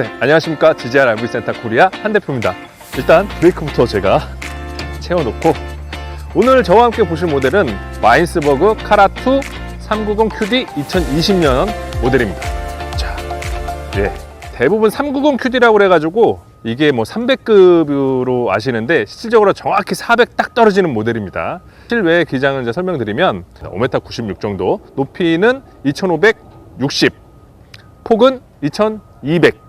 네, 안녕하십니까. GGR RV센터 코리아 한 대표입니다. 일단 브레이크부터 제가 채워놓고 오늘 저와 함께 보실 모델은 마인스버그 카라2 390QD 2020년 모델입니다. 자, 예, 대부분 390QD라고 그래가지고 이게 뭐 300급으로 아시는데 실질적으로 정확히 400 딱 떨어지는 모델입니다. 실외 기장을 이제 설명드리면 5m 96 정도, 높이는 2560, 폭은 2200.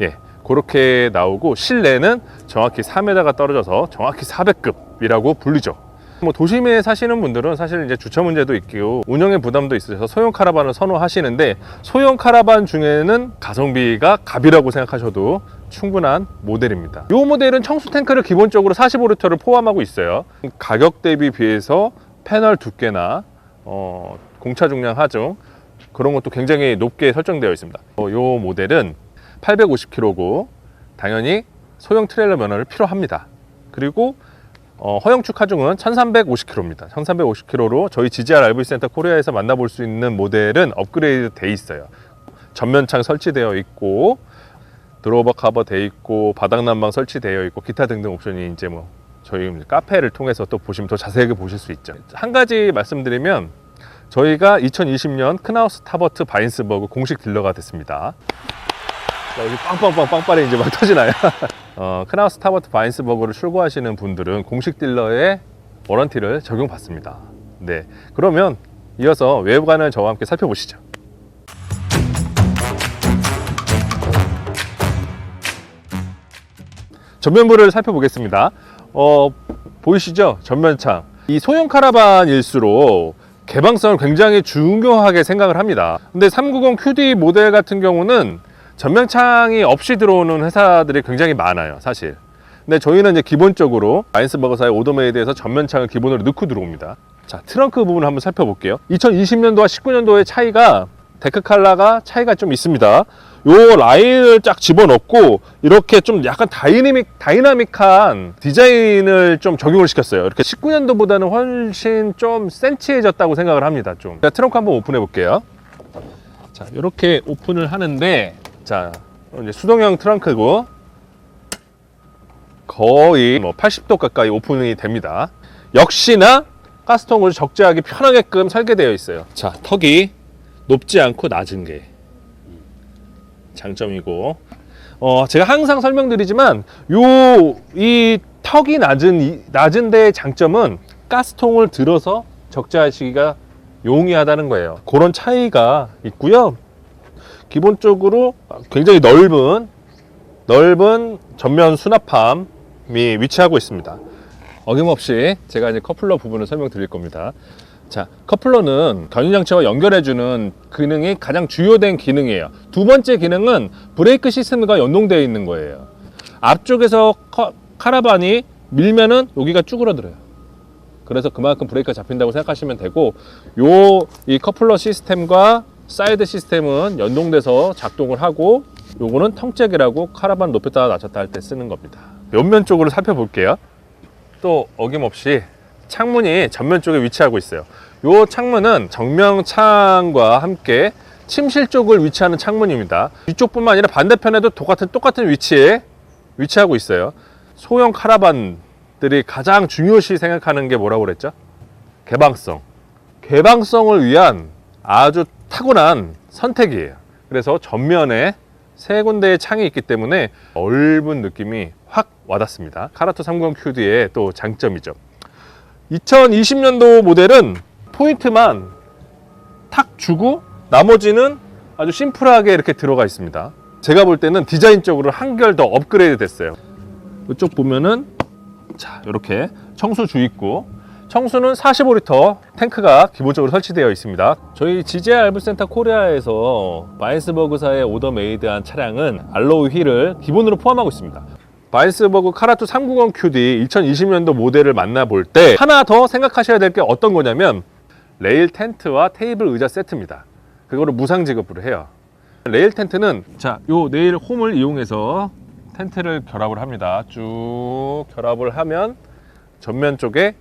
예, 그렇게 나오고 실내는 정확히 4m가 떨어져서 정확히 400급이라고 불리죠. 뭐 도심에 사시는 분들은 사실 이제 주차 문제도 있고 운영에 부담도 있으셔서 소형 카라반을 선호하시는데 소형 카라반 중에는 가성비가 갑이라고 생각하셔도 충분한 모델입니다. 이 모델은 청수 탱크를 기본적으로 45L를 포함하고 있어요. 가격 대비 비해서 패널 두께나 공차 중량 하중 그런 것도 굉장히 높게 설정되어 있습니다. 이 모델은 850kg고 당연히 소형 트레일러 면허를 필요합니다. 그리고 허용축 하중은 1350kg입니다. 1350kg로 저희 GGR RV센터 코리아에서 만나볼 수 있는 모델은 업그레이드 돼 있어요. 전면창 설치되어 있고 드로버 커버 돼 있고 바닥 난방 설치되어 있고 기타 등등 옵션이 이제 뭐 저희 카페를 통해서 또 보시면 더 자세하게 보실 수 있죠. 한 가지 말씀드리면 저희가 2020년 크나우스 타버트 바인스버그 공식 딜러가 됐습니다. 자, 여기 빵빵빵 빵빠레 이제 막 터지나요? 크나우스 타버트 바인스버그를 출고하시는 분들은 공식 딜러의 워런티를 적용받습니다. 네, 그러면 이어서 외관을 저와 함께 살펴보시죠. 전면부를 살펴보겠습니다. 보이시죠? 전면창. 이 소형 카라반일수록 개방성을 굉장히 중요하게 생각을 합니다. 근데 390QD 모델 같은 경우는 전면창이 없이 들어오는 회사들이 굉장히 많아요, 사실. 근데 저희는 이제 기본적으로 마인스버그사의 오더메이드에서 전면창을 기본으로 넣고 들어옵니다. 자, 트렁크 부분을 한번 살펴볼게요. 2020년도와 19년도의 차이가 데크 컬러가 차이가 좀 있습니다. 요 라인을 쫙 집어넣고 이렇게 좀 약간 다이나믹한 디자인을 좀 적용을 시켰어요. 이렇게 19년도보다는 훨씬 좀 센치해졌다고 생각을 합니다. 좀. 제가 트렁크 한번 오픈해 볼게요. 자, 이렇게 오픈을 하는데, 자, 이제 수동형 트렁크고 거의 뭐 80도 가까이 오픈이 됩니다. 역시나 가스통을 적재하기 편하게끔 설계되어 있어요. 자, 턱이 높지 않고 낮은 게 장점이고, 제가 항상 설명드리지만 이 턱이 낮은 데의 장점은 가스통을 들어서 적재하시기가 용이하다는 거예요. 그런 차이가 있고요. 기본적으로 굉장히 넓은 전면 수납함이 위치하고 있습니다. 어김없이 제가 이제 커플러 부분을 설명드릴 겁니다. 자, 커플러는 견인장치와 연결해주는 기능이 가장 주요된 기능이에요. 두 번째 기능은 브레이크 시스템과 연동되어 있는 거예요. 앞쪽에서 카라반이 밀면은 여기가 쭈그러들어요. 그래서 그만큼 브레이크가 잡힌다고 생각하시면 되고, 이 커플러 시스템과 사이드 시스템은 연동돼서 작동을 하고, 요거는 텅잭이라고 카라반 높였다 낮췄다 할 때 쓰는 겁니다. 옆면 쪽으로 살펴볼게요. 또 어김없이 창문이 전면 쪽에 위치하고 있어요. 이 창문은 정면창과 함께 침실 쪽을 위치하는 창문입니다. 이쪽뿐만 아니라 반대편에도 똑같은 위치에 위치하고 있어요. 소형 카라반들이 가장 중요시 생각하는 게 뭐라고 그랬죠? 개방성을 위한 아주 타고난 선택이에요. 그래서 전면에 세 군데의 창이 있기 때문에 넓은 느낌이 확 와닿습니다. 카라2 390QD의 또 장점이죠. 2020년도 모델은 포인트만 탁 주고 나머지는 아주 심플하게 이렇게 들어가 있습니다. 제가 볼 때는 디자인적으로 한결 더 업그레이드 됐어요. 이쪽 보면은 자, 이렇게 청수 주입구, 청수는 45L 탱크가 기본적으로 설치되어 있습니다. 저희 GGR RV센터 코리아에서 마인스버그사의 오더메이드한 차량은 알로이 휠을 기본으로 포함하고 있습니다. 마인스버그 카라2 390QD 2020년도 모델을 만나볼 때 하나 더 생각하셔야 될 게 어떤 거냐면 레일 텐트와 테이블 의자 세트입니다. 그거를 무상 지급으로 해요. 레일 텐트는 자, 요 레일 홈을 이용해서 텐트를 결합을 합니다. 쭉 결합을 하면 전면 쪽에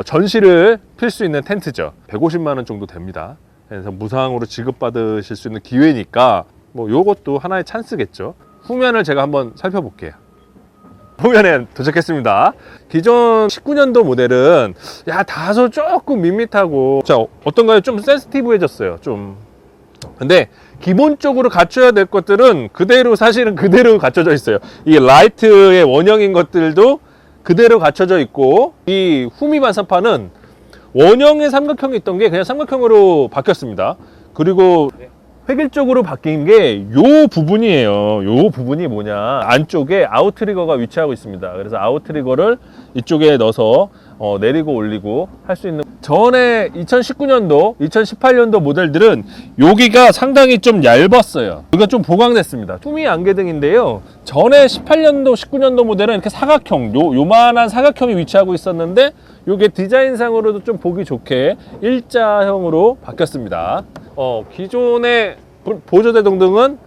전시를 필 수 있는 텐트죠. 150만 원 정도 됩니다. 그래서 무상으로 지급받으실 수 있는 기회니까 뭐 요것도 하나의 찬스겠죠. 후면을 제가 한번 살펴볼게요. 후면에 도착했습니다. 기존 19년도 모델은 다소 조금 밋밋하고 어떤가요? 좀 센시티브해졌어요. 좀. 근데 기본적으로 갖춰야 될 것들은 그대로 사실은 그대로 갖춰져 있어요. 이 라이트의 원형인 것들도 그대로 갖춰져 있고, 이 후미 반사판은 원형의 삼각형이 있던 게 그냥 삼각형으로 바뀌었습니다. 그리고 획일적으로 바뀐 게 요 부분이에요. 요 부분이 뭐냐, 안쪽에 아웃트리거가 위치하고 있습니다. 그래서 아웃트리거를 이쪽에 넣어서 내리고 올리고 할 수 있는. 전에 2019년도 2018년도 모델들은 여기가 상당히 좀 얇았어요. 여기가 좀 보강됐습니다. 후미 안개등인데요, 전에 18년도 19년도 모델은 이렇게 사각형, 요만한 사각형이 위치하고 있었는데 요게 디자인상으로도 좀 보기 좋게 일자형으로 바뀌었습니다. 기존의 보조대동등은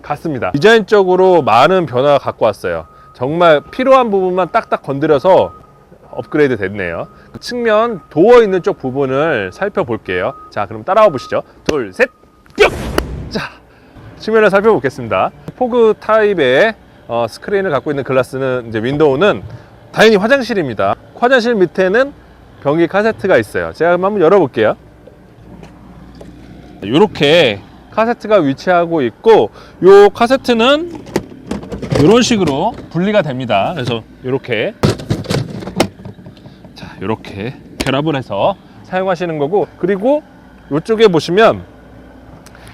같습니다. 디자인적으로 많은 변화가 갖고 왔어요. 정말 필요한 부분만 딱딱 건드려서 업그레이드 됐네요. 측면 도어 있는 쪽 부분을 살펴볼게요. 자, 그럼 따라와 보시죠. 둘, 셋, 뿅! 자, 측면을 살펴보겠습니다. 포그 타입의 스크린을 갖고 있는 글라스는, 이제 윈도우는 당연히 화장실입니다. 화장실 밑에는 변기 카세트가 있어요. 제가 한번 열어볼게요. 이렇게 카세트가 위치하고 있고, 이 카세트는 이런 식으로 분리가 됩니다. 그래서 이렇게 결합을 해서 사용하시는 거고, 그리고 이쪽에 보시면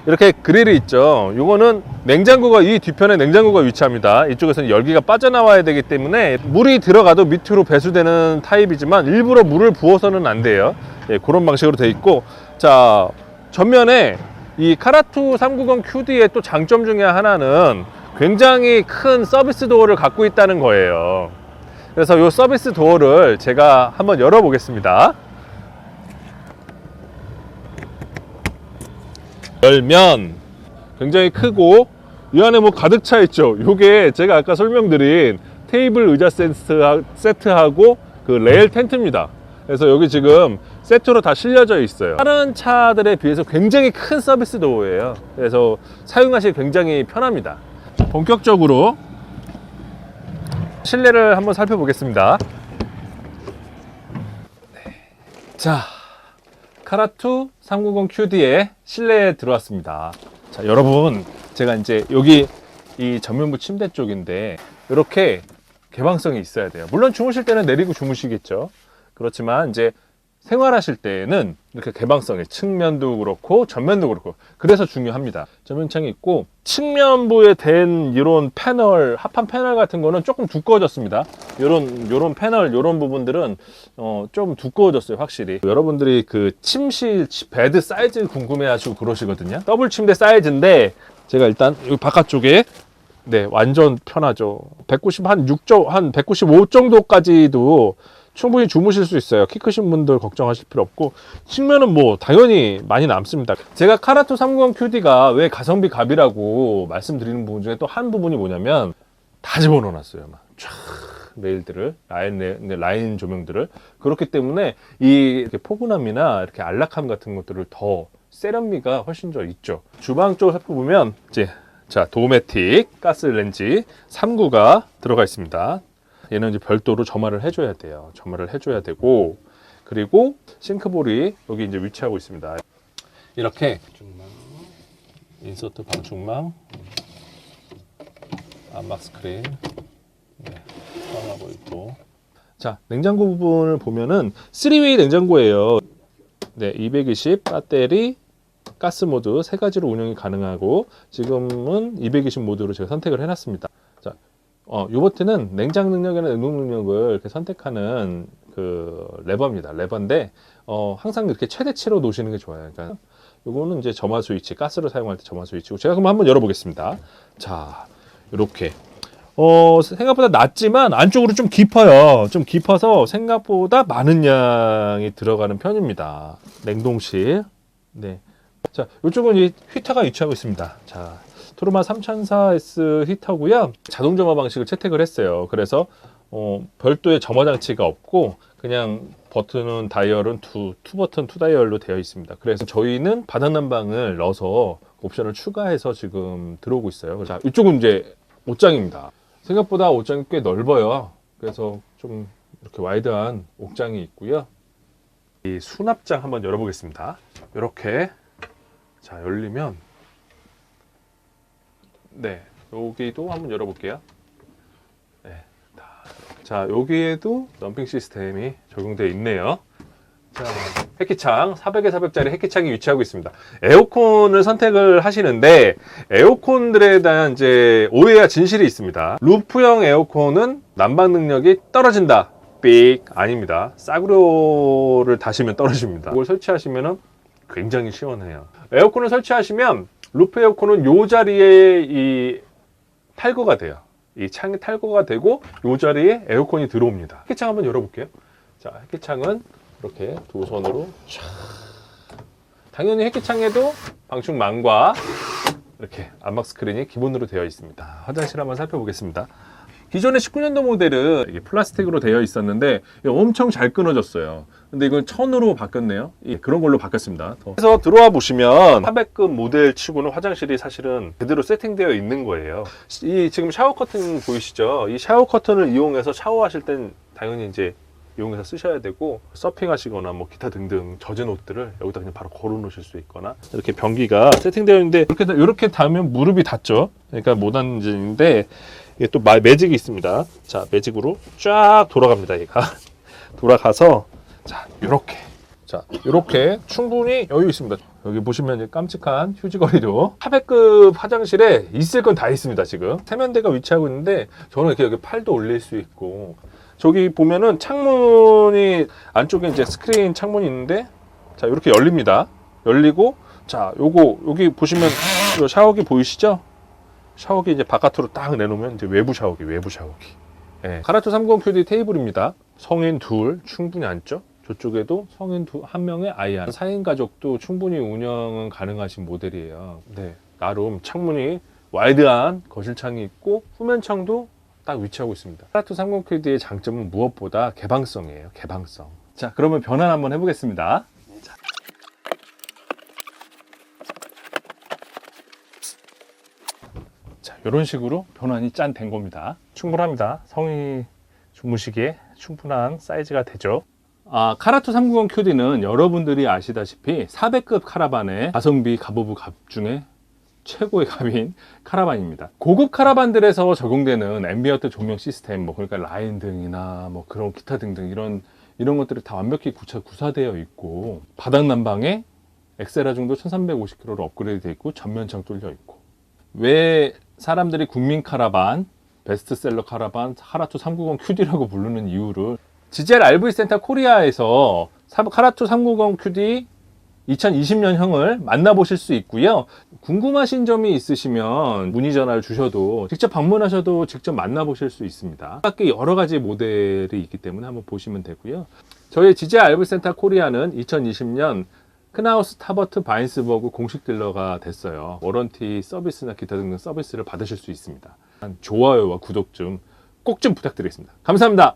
이렇게 그릴이 있죠. 이거는 냉장고가, 이 뒤편에 냉장고가 위치합니다. 이쪽에서는 열기가 빠져나와야 되기 때문에 물이 들어가도 밑으로 배수되는 타입이지만 일부러 물을 부어서는 안 돼요. 그런 방식으로 되어 있고, 자, 전면에 이 카라투 390QD의 또 장점 중에 하나는 굉장히 큰 서비스 도어를 갖고 있다는 거예요. 그래서 이 서비스 도어를 제가 한번 열어보겠습니다. 열면 굉장히 크고, 이 안에 뭐 가득 차 있죠. 요게 제가 아까 설명드린 테이블 의자 세트하고 그 레일 텐트입니다. 그래서 여기 지금 세트로 다 실려져 있어요. 다른 차들에 비해서 굉장히 큰 서비스 도어예요. 그래서 사용하시기 굉장히 편합니다. 본격적으로 실내를 한번 살펴보겠습니다. 자, 카라투 390QD의 실내에 들어왔습니다. 자, 여러분, 제가 이제 여기 이 전면부 침대 쪽인데 이렇게 개방성이 있어야 돼요. 물론 주무실 때는 내리고 주무시겠죠. 그렇지만 이제 생활하실 때는 이렇게 개방성이, 측면도 그렇고 전면도 그렇고, 그래서 중요합니다. 전면창이 있고, 측면부에 된 이런 패널, 합판 패널 같은 거는 조금 두꺼워졌습니다. 요런 패널, 요런 부분들은 좀 두꺼워졌어요, 확실히. 여러분들이 그 침실 베드 사이즈 궁금해 하시고 그러시거든요. 더블 침대 사이즈인데 제가 일단 여기 바깥쪽에 완전 편하죠. 195 정도까지도 충분히 주무실 수 있어요. 키 크신 분들 걱정하실 필요 없고, 측면은 뭐 당연히 많이 남습니다. 제가 카라투 390QD가 왜 가성비 갑이라고 말씀드리는 부분 중에 또 한 부분이 뭐냐면, 다 집어넣어 놨어요. 막 쫙 레일들을, 라인 조명들을. 그렇기 때문에 이 포근함이나 이렇게 안락함 같은 것들을 더 세련미가 훨씬 더 있죠. 주방 쪽을 살펴보면 이제 도메틱 가스 렌지 3구가 들어가 있습니다. 얘는 이제 별도로 점화를 해줘야 돼요. 점화를 해줘야 되고, 그리고 싱크볼이 여기 이제 위치하고 있습니다. 이렇게 인서트 방충망, 암막 스크린 포함하고 있고, 자, 냉장고 부분을 보면은 3웨이 냉장고예요. 220 배터리, 가스 모드 세 가지로 운영이 가능하고, 지금은 220 모드로 제가 선택을 해놨습니다. 자, 이 버튼은 냉장 능력이나 냉동 능력을 이렇게 선택하는 그 레버입니다. 레버인데, 항상 이렇게 최대치로 놓으시는 게 좋아요. 그러니까 요거는 이제 점화 스위치, 가스로 사용할 때 점화 스위치고, 제가 그럼 한번 열어보겠습니다. 자, 이렇게. 생각보다 낮지만 안쪽으로 좀 깊어요. 좀 깊어서 생각보다 많은 양이 들어가는 편입니다. 냉동실. 자, 이쪽은 이 히터가 위치하고 있습니다. 자, 토르마 3004S 히터고요. 자동 점화 방식을 채택을 했어요. 그래서 별도의 점화 장치가 없고 그냥 버튼은 다이얼은 투 버튼 투 다이얼로 되어 있습니다. 그래서 저희는 바닥난방을 넣어서 옵션을 추가해서 지금 들어오고 있어요. 자, 이쪽은 이제 옷장입니다. 생각보다 옷장이 꽤 넓어요. 그래서 좀 이렇게 와이드한 옥장이 있고요. 이 수납장 한번 열어보겠습니다. 이렇게 자 열리면 네 여기도 한번 열어볼게요. 네, 자 여기에도 덤핑 시스템이 적용되어 있네요. 자, 햇기창 400에 400짜리 햇기창이 위치하고 있습니다. 에어컨을 선택을 하시는데 에어컨들에 대한 이제 오해와 진실이 있습니다. 루프형 에어컨은 난방 능력이 떨어진다. 삑 아닙니다. 싸구려를 다시면 떨어집니다. 이걸 설치하시면 굉장히 시원해요. 에어컨을 설치하시면 루프 에어컨은 이 자리에 이 탈거가 돼요. 이 창이 탈거가 되고 이 자리에 에어컨이 들어옵니다. 햇기창 한번 열어볼게요. 자, 햇기창은 이렇게 두 손으로 쫙. 당연히 햇기창에도 방충망과 이렇게 암막 스크린이 기본으로 되어 있습니다. 화장실 한번 살펴보겠습니다. 기존의 19년도 모델은 이게 플라스틱으로 되어 있었는데 엄청 잘 끊어졌어요. 근데 이건 천으로 바뀌었네요. 그런 걸로 바뀌었습니다. 그래서 들어와 보시면 400급 모델 치고는 화장실이 사실은 제대로 세팅되어 있는 거예요. 이 지금 샤워 커튼 보이시죠? 이 샤워 커튼을 이용해서 샤워하실 땐 당연히 이제 이용해서 쓰셔야 되고, 서핑하시거나 뭐 기타 등등 젖은 옷들을 여기다 그냥 바로 걸어 놓으실 수 있거나, 이렇게 변기가 세팅되어 있는데 이렇게 닿으면 무릎이 닿죠. 그러니까 못 앉는데 이게 또 매직이 있습니다. 자, 매직으로 쫙 돌아갑니다. 얘가 돌아가서 자, 이렇게 충분히 여유 있습니다. 여기 보시면 이제 깜찍한 휴지거리도 400급 화장실에 있을 건 다 있습니다. 지금 세면대가 위치하고 있는데 저는 이렇게 여기 팔도 올릴 수 있고, 저기 보면은 창문이 안쪽에 이제 스크린 창문이 있는데, 자, 이렇게 열립니다. 열리고, 자, 여기 보시면 요 샤워기 보이시죠? 샤워기 이제 바깥으로 딱 내놓으면 이제 외부 샤워기. 예. 카라투 390QD 테이블입니다. 성인 둘 충분히 앉죠? 저쪽에도 성인 한 명의 아이 하나, 4인 가족도 충분히 운영은 가능하신 모델이에요. 네. 나름 창문이 와이드한 거실창이 있고 후면창도 딱 위치하고 있습니다. 카라투 390QD의 장점은 무엇보다 개방성이에요. 개방성. 자, 그러면 변환 한번 해보겠습니다. 자, 이런 식으로 변환이 짠 된 겁니다. 충분합니다. 성인이 주무시기에 충분한 사이즈가 되죠. 카라투 390QD는 여러분들이 아시다시피 400급 카라반의 가성비 가보부 갑 중에 최고의 갑인 카라반입니다. 고급 카라반들에서 적용되는 앰비언트 조명 시스템, 그러니까 라인 등이나 그런 기타 등등 이런 것들이 다 완벽히 구사되어 있고, 바닥 난방에 엑셀라 중도 1350kg로 업그레이드 되어 있고, 전면창 뚫려 있고, 왜 사람들이 국민 카라반, 베스트셀러 카라반, 카라투 390QD라고 부르는 이유를 GJR RV 센터 코리아에서 카라투 390QD 2020년형을 만나보실 수 있고요. 궁금하신 점이 있으시면 문의 전화를 주셔도, 직접 방문하셔도 직접 만나보실 수 있습니다. 각기 여러 가지 모델이 있기 때문에 한번 보시면 되고요. 저희 GJR RV 센터 코리아는 2020년 크나우스 타버트 바인스버그 공식 딜러가 됐어요. 워런티 서비스나 기타 등등 서비스를 받으실 수 있습니다. 좋아요와 구독 꼭 좀 부탁드리겠습니다. 감사합니다.